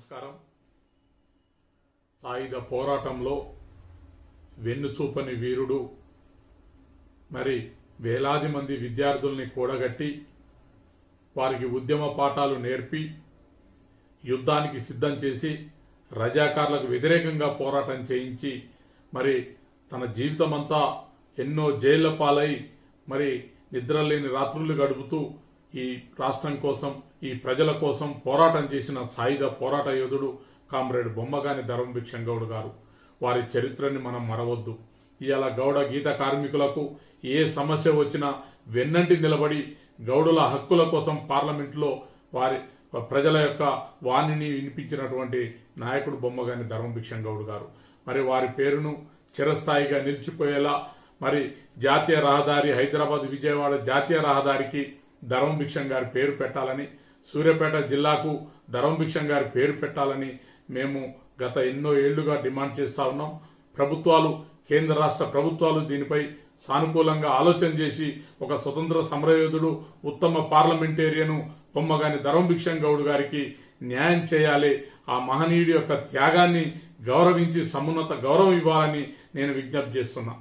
నమస్కారం. సాయుధ పోరాటంలో వెన్నుచూపని వీరుడు, మరి వేలాది మంది విద్యార్థుల్ని కూడగట్టి వారికి ఉద్యమ పాఠాలు నేర్పి యుద్ధానికి సిద్ధం చేసి రజాకార్లకు వ్యతిరేకంగా పోరాటం చేయించి మరి తన జీవితమంతా ఎన్నో జైళ్ల పాలై మరి నిద్రలేని రాత్రులు గడుపుతూ ఈ రాష్ట్రం కోసం, ఈ ప్రజల కోసం పోరాటం చేసిన సాయుధ పోరాట యోధుడు కామ్రేడ్ బొమ్మగాని ధర్మభిక్షం గౌడ్ గారు. వారి చరిత్రని మనం మరవద్దు. ఇవాళ గౌడ గీత కార్మికులకు ఏ సమస్య వచ్చినా వెన్నంటి నిలబడి గౌడుల హక్కుల కోసం పార్లమెంట్లో వారి ప్రజల యొక్క వాణిని వినిపించినటువంటి నాయకుడు బొమ్మగాని ధర్మభిక్షం గౌడ్ గారు. మరి వారి పేరును చిరస్థాయిగా నిలిచిపోయేలా మరి జాతీయ రహదారి, హైదరాబాద్ విజయవాడ జాతీయ రహదారికి ధర్మభిక్షం గారి పేరు పెట్టాలని, సూర్యాపేట జిల్లాకు ధర్మభిక్షం గారి పేరు పెట్టాలని మేము గత ఎన్నో ఏళ్లుగా డిమాండ్ చేస్తా ఉన్నాం. ప్రభుత్వాలు, కేంద్ర రాష్ట్ర ప్రభుత్వాలు దీనిపై సానుకూలంగా ఆలోచన చేసి ఒక స్వతంత్ర సమరయోధుడు, ఉత్తమ పార్లమెంటేరియను బొమ్మగాని ధర్మభిక్షం గౌడ్ గారికి న్యాయం చేయాలి. ఆ మహనీయుడి యొక్క త్యాగాన్ని గౌరవించి సమున్నత గౌరవం ఇవ్వాలని నేను విజ్ఞప్తి చేస్తున్నా.